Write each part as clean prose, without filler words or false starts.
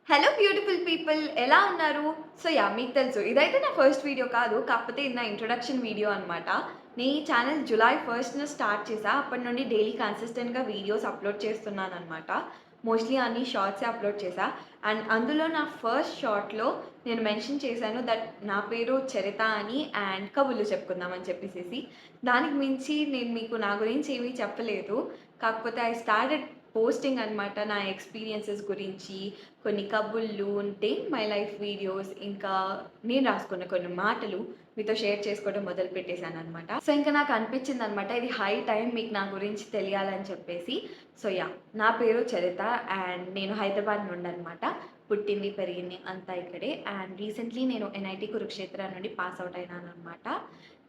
Hello beautiful people ఎలా ఉన్నారు? So మీకు తెలుసు ఇదైతే నా ఫస్ట్ వీడియో కాదు. కాకపోతే ఇది నా ఇంట్రొడక్షన్ వీడియో అనమాట. నేను ఈ ఛానల్ జులై 1న స్టార్ట్ చేశా. అప్పటి నుండి డైలీ కన్సిస్టెంట్‌గా వీడియోస్ అప్‌లోడ్ చేస్తున్నాననమాట. మోస్ట్‌లీ అన్ని షార్ట్సే అప్‌లోడ్ చేశా. అండ్ అందులో నా ఫస్ట్ షార్ట్‌లో నేను మెన్షన్ చేశాను దట్ నా పేరు చరిత అని అండ్ కబుర్లు చెప్పుకుందాం అని చెప్పేసేసి. దానికి మించి నేను మీకు నా గురించి ఏమీ చెప్పలేదు. కాకపోతే ఐ స్టార్టెడ్ పోస్టింగ్ అనమాట నా ఎక్స్‌పీరియన్సెస్ గురించి. కొన్ని కబుర్లు, day in my life videos, ఇంకా నేను రాసుకున్న కొన్ని మాటలు మీతో షేర్ చేసుకోవడం మొదలుపెట్టేసాననమాట. సో, ఇంక నాకు అనిపించిందనమాట ఇది హై టైమ్ మీకు నా గురించి తెలియాలని చెప్పేసి. సో, నా పేరు చరిత అండ్ నేను హైదరాబాద్ నుండనమాట. పుట్టింది, పెరిగింది అంతా ఇక్కడే. అండ్ రీసెంట్‌లీ నేను ఎన్ఐటీ కురుక్షేత్ర నుండి పాస్ ఔట్ అయినాననమాట.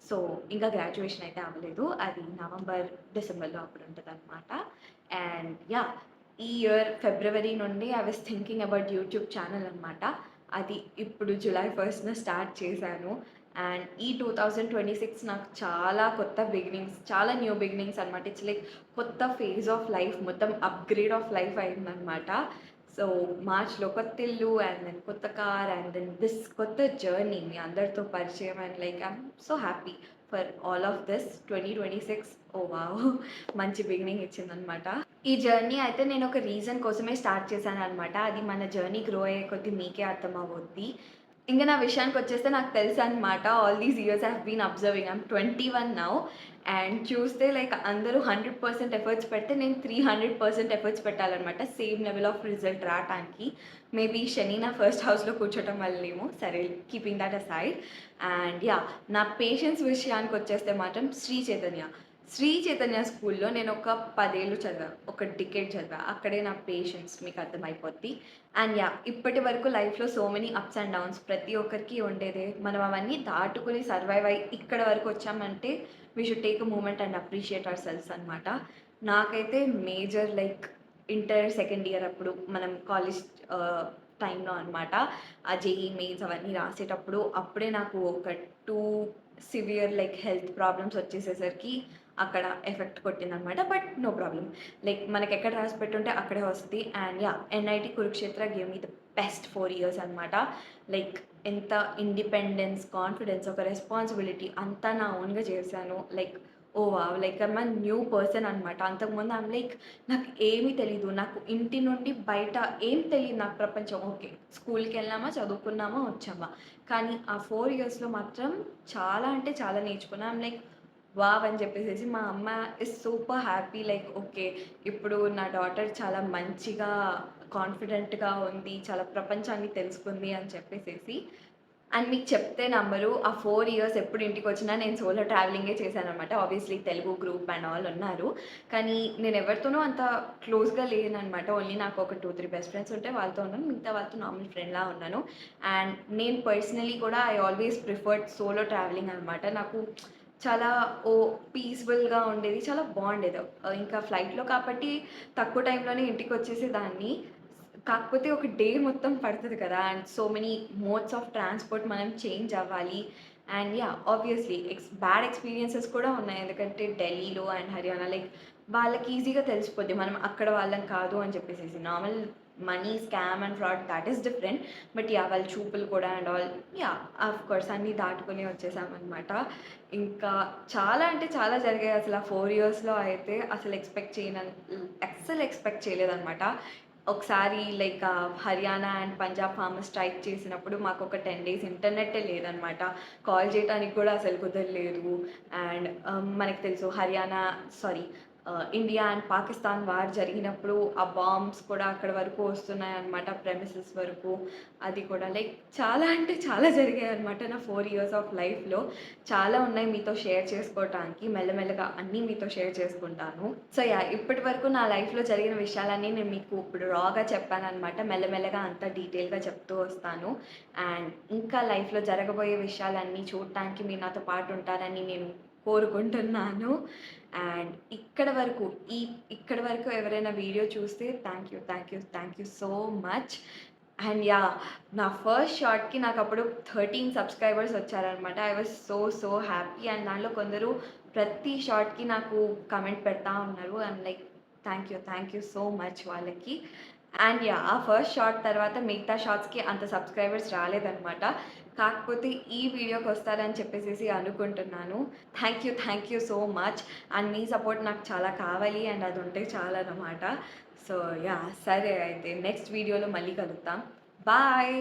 సో, ఇంకా గ్రాడ్యుయేషన్ అయితే అవ్వలేదు. అది నవంబర్, డిసెంబర్‌లో అప్పుడు ఉంటదనమాట. అండ్ ఈ ఇయర్ ఫిబ్రవరి నుండి I was thinking about YouTube channel అనమాట. అది ఇప్పుడు జులై 1న స్టార్ట్ చేశాను. అండ్ ఈ 2026 నాకు చాలా కొత్త బిగినింగ్స్, చాలా న్యూ బిగినింగ్స్ అనమాట. ఇట్స్ లైక్ కొత్త ఫేజ్ ఆఫ్ లైఫ్, మొత్తం అప్‌గ్రేడ్ ఆఫ్ లైఫ్ అయిందనమాట. సో, మార్చ్‌లో కొత్త ఇల్లు అండ్ దెన్ కొత్త కార్ అండ్ దెన్ దిస్ కొత్త జర్నీ మీ అందరితో పరిచయం and like I'm so happy for all of this. 2026 oh wow! మంచి బిగినింగ్ ఇచ్చిందనమాట. ఈ జర్నీ అయితే నేను ఒక రీజన్ కోసమే స్టార్ట్ చేశాననమాట. అది మన జర్నీ గ్రో అయ్యే కొద్దీ మీకే అర్థమవుద్ది. ఇంక నా విషయానికొచ్చేస్తే నాకు తెలుసనమాట. All these years I have been observing. I'm 21 now. And చూస్తే లైక్ అందరూ 100% ఎఫర్ట్స్ పెడితే నేను 300% ఎఫర్ట్స్ పెట్టాలనమాట. సేమ్ లెవెల్ ఆఫ్ రిజల్ట్ రావటానికి. మేబీ శని నా ఫస్ట్ హౌస్‌లో కూర్చోవటం వల్లేమో. సరే కీపింగ్ దట్ అసైడ్. అండ్ నా పేషెన్స్ విషయానికొచ్చేస్తే మాత్రం శ్రీ చైతన్య స్కూల్‌లో నేనొక 10 ఏళ్ళు చదివా. ఒక డికేడ్ చదివా. అక్కడే నా పేషెన్స్ మీకు అర్థమైపోద్ది. అండ్ ఇప్పటి వరకు లైఫ్‌లో so many ups and downs ప్రతి ఒక్కరికి ఉండేదే. మనం అవన్నీ దాటుకొని సర్వైవ్ అయ్యి ఇక్కడి వరకు వచ్చామంటే we should take a moment and appreciate our సెల్వ్స్ అనమాట. నాకైతే major like inter second year అప్పుడు మనం కాలేజ్ టైంలో అనమాట. ఆ జేఈఈ మెయిన్స్ అవన్నీ రాసేటప్పుడు అప్పుడే నాకు ఒక 2 సివియర్ లైక్ హెల్త్ ప్రాబ్లమ్స్ వచ్చేసేసరికి అక్కడ ఎఫెక్ట్ కొట్టిందనమాట. But no problem. లైక్ మనకెక్కడ రాసి పెట్టుంటే అక్కడే వస్తది. And NIT Kurukshetra gave me the best 4 years అనమాట. లైక్ ఎంత ఇండిపెండెన్స్, కాన్ఫిడెన్స్, ఒక రెస్పాన్సిబిలిటీ అంతా నా ఓన్‌గా చేశాను. Like oh wow! Like I'm a new person అనమాట. అంతకుముందు ఐయామ్ లైక్ నాకు ఏమీ తెలీదు. నాకు ఇంటి నుండి బయట ఏం తెలీదు నాకు ప్రపంచం. ఓకే. స్కూల్‌కెళ్ళామా, చదువుకున్నామా, వచ్చామా. కానీ ఆ 4 ఇయర్స్‌లో మాత్రం చాలా అంటే చాలా నేర్చుకున్నా. I'm like wow! అని చెప్పేసేసి మా అమ్మ is super happy. Like okay. ఇప్పుడు నా డాటర్ చాలా మంచిగా, కాన్ఫిడెంట్‌గా ఉంది. చాలా ప్రపంచాన్ని తెలుసుకుంది అని చెప్పేసేసి. అండ్ మీకు చెప్తే నమ్మరు. ఆ 4 ఇయర్స్ ఎప్పుడు ఇంటికొచ్చినా నేను సోలో ట్రావెలింగే చేశాననమాట. Obviously Telugu group and all ఉన్నారు. కానీ నేను ఎవరితోనూ అంత క్లోజ్‌గా లేననమాట. ఓన్లీ నాకు ఒక 2, 3 బెస్ట్ ఫ్రెండ్స్ ఉంటే వాళ్ళతో ఉన్నాను. మిగతా వాళ్ళతో నార్మల్ ఫ్రెండ్‌లా ఉన్నాను. అండ్ నేను పర్సనలీ కూడా I always preferred solo travelling అనమాట. నాకు చాలా పీస్‌ఫుల్‌గా ఉండేది. చాలా బావుండేది. ఇంకా ఫ్లైట్‌లో కాబట్టి తక్కువ టైంలోనే ఇంటికొచ్చేసేదాన్ని. కాకపోతే ఒక డే మొత్తం పడతది కదా! And so many modes of transport మనం చేంజ్ అవ్వాలి. అండ్ ఆబ్వియస్‌లీ బ్యాడ్ ఎక్స్‌పీరియన్సెస్ కూడా ఉన్నాయి. ఎందుకంటే ఢిల్లీలో అండ్ హర్యానా లైక్ వాళ్ళకి ఈజీగా తెలిసిపోద్ది. మనం అక్కడ వాళ్ళం కాదు అని చెప్పేసేసి. Normal money scam and fraud that is different. But వాళ్ళ చూపులు కూడా అండ్ ఆల్ ఆఫ్‌కోర్స్ అన్నీ దాటుకొని వచ్చేసామనమాట. ఇంకా చాలా అంటే చాలా జరిగాయి అసలు ఆ 4 ఇయర్స్‌లో అయితే అసలు అస్సలు ఎక్స్‌పెక్ట్ చేయలేదనమాట. ఒకసారి like Haryana and Punjab farmers strike చేసినప్పుడు మాకొక 10 డేస్ ఇంటర్నెట్టే లేదనమాట. కాల్ చేయటానికి కూడా అసలు కుదరలేదు. అండ్ మనకు తెలుసు ఇండియా అండ్ పాకిస్తాన్ వార్ జరిగినప్పుడు ఆ బాంబ్స్ కూడా అక్కడి వరకు వస్తున్నాయన్నమాట. ప్రెమిసెస్ వరకు. అది కూడా లైక్ చాలా అంటే చాలా జరిగాయన్నమాట నా 4 ఇయర్స్ ఆఫ్ లైఫ్‌లో. చాలా ఉన్నాయి మీతో షేర్ చేసుకోవటానికి. మెల్లమెల్లగా అన్నీ మీతో షేర్ చేసుకుంటాను. సో ఇప్పటి వరకు నా లైఫ్‌లో జరిగిన విషయాలన్నీ నేను మీకు ఇప్పుడు రాగా చెప్పాననమాట. మెల్లమెల్లగా అంతా డీటెయిల్‌గా చెప్తూ వస్తాను. అండ్ ఇంకా లైఫ్‌లో జరగబోయే విషయాలన్నీ చూడటానికి మీరు నాతో పాటు ఉంటారని నేను కోరుకుంటున్నాను. అండ్ ఇక్కడి వరకు ఎవరైనా వీడియో చూస్తే thank you so much. And నా ఫస్ట్ షార్ట్‌కి నాకప్పుడు 13 సబ్స్క్రైబర్స్ వచ్చారనమాట. I was so happy. And దాంట్లో కొందరు ప్రతి షార్ట్‌కి నాకు కామెంట్ పెడతా ఉన్నారు. I'm like thank you so much వాళ్ళకి. And yeah! ఆ ఫస్ట్ షాట్ తర్వాత మిగతా షాట్స్‌కి అంత సబ్స్క్రైబర్స్ రాలేదనమాట. కాకపోతే ఈ వీడియోకొస్తారని చెప్పేసేసి అనుకుంటున్నాను. Thank you so much. And మీ సపోర్ట్ నాకు చాలా కావాలి అండ్ అదుంటే చాలనమాట. So yeah! సరే అయితే నెక్స్ట్ వీడియోలో మళ్ళీ కలుద్దాం. బాయ్.